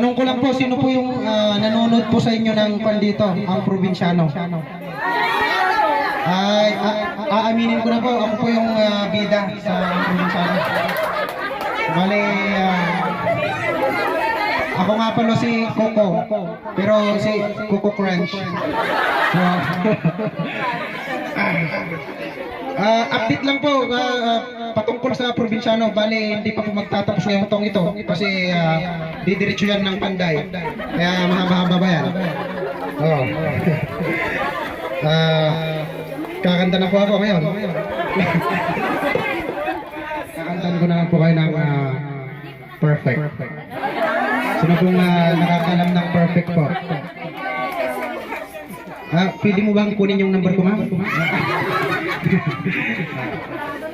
Tanong ko lang po, sino po yung nanonood po sa inyo ng pandito, ang probinsyano? Ay, aaminin ko na po, ako po yung bida sa probinsyano. Bale, ako nga pala si Coco, pero si Coco Crunch. So, update lang po patungkol sa probinsyano. Bale, hindi pa po magtatapos ngayong taong ito kasi didiretso yan ng Panday. Kaya mahaba-haba ba yan? Oh. Kakanta na po ako ngayon. Kakantan ko na po kayo ng perfect. Sino pong nakakalam ng perfect po? Pwede mo bang kunin yung number ko, ma'am?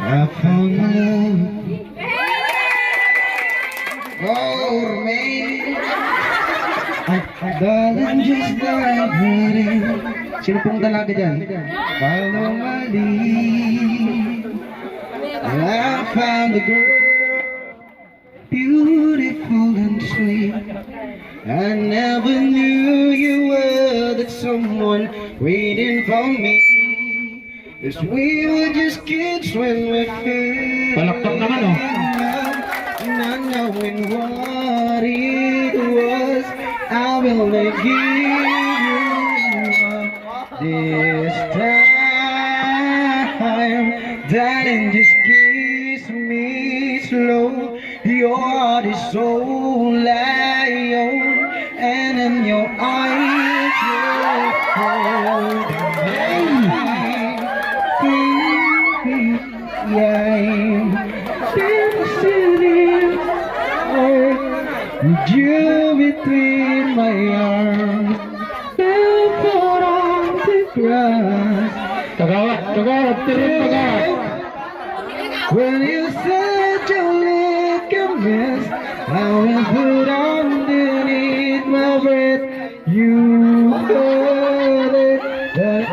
I found my love. Oh, man. Darling, just like running. Sino pong dalaga dyan? Follow my lead. I found a girl, beautiful and sweet. I never knew you were that someone waiting for me. 'Cause we were just kids when we fell. Palakpak naman, oh. Not knowing what it was, I will not give you up this time. Darling, just kiss me slow. Your heart is so lion, and in your eyes you're cold. With you between my arms, barefoot on the grass. Kagawad, tirin kagawad. When you said you look a mess, I was put underneath my breath. You heard it, that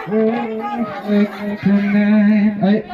perfect tonight.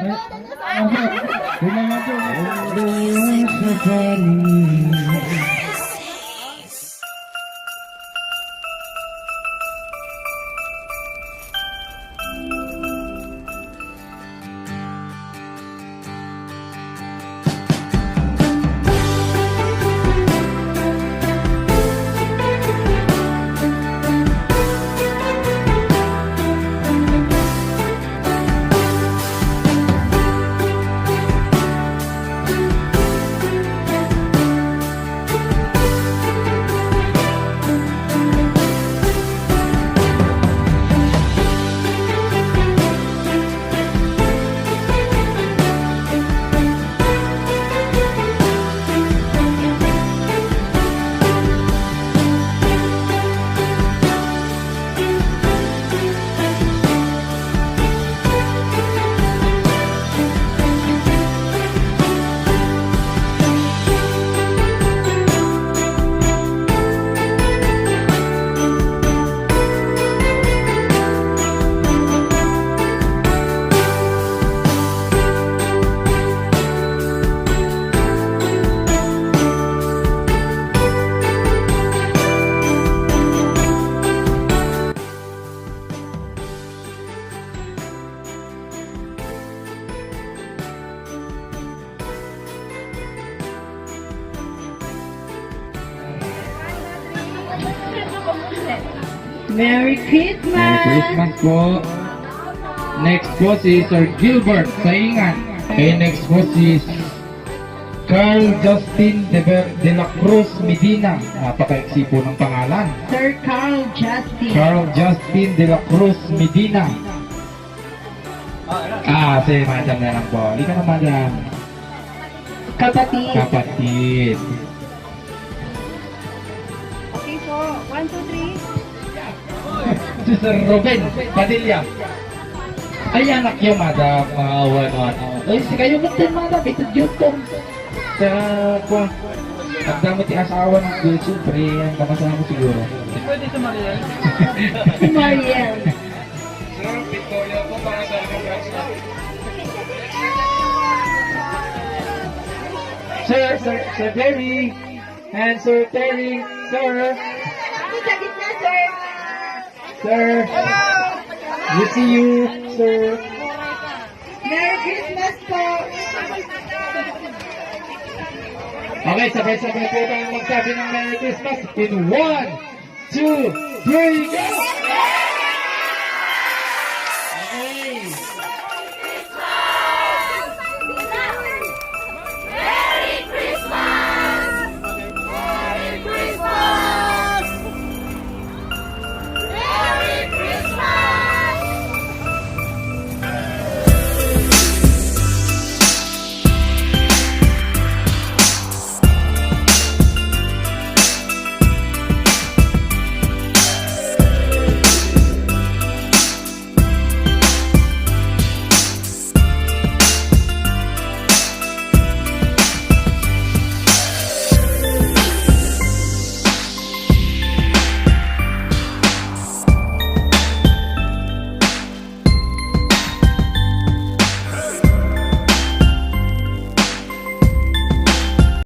Merry Christmas! Merry Christmas po. Next po si Sir Gilbert Saingan. Okay, next po si Carl Justin de la Cruz Medina. Napaka-iksi po ng pangalan. Sir Carl Justin. Carl Justin de la Cruz Medina. Si madam na lang po. Hindi ka na madam. Kapatid. Kapatid. Okay po. 1, 2, 3. Si Sir Ruben Padilla. Ay, anak niyo, madam. Ay, si kayo natin, madam. Ito dyan po. Sa pagdamot yung asawa ng girl, siyempre, ang kamasama ko siguro. Pwede sa Mariel? Si Mariel. Sir, Victoria po para sa aking Sir Jerry. And Sir Terry, sir, Sa gitna, sir. sir, we see you, sir. Merry Christmas po. Okay, sabay-sabay po tayong magsabi ng Merry Christmas in 1, 2, 3, go!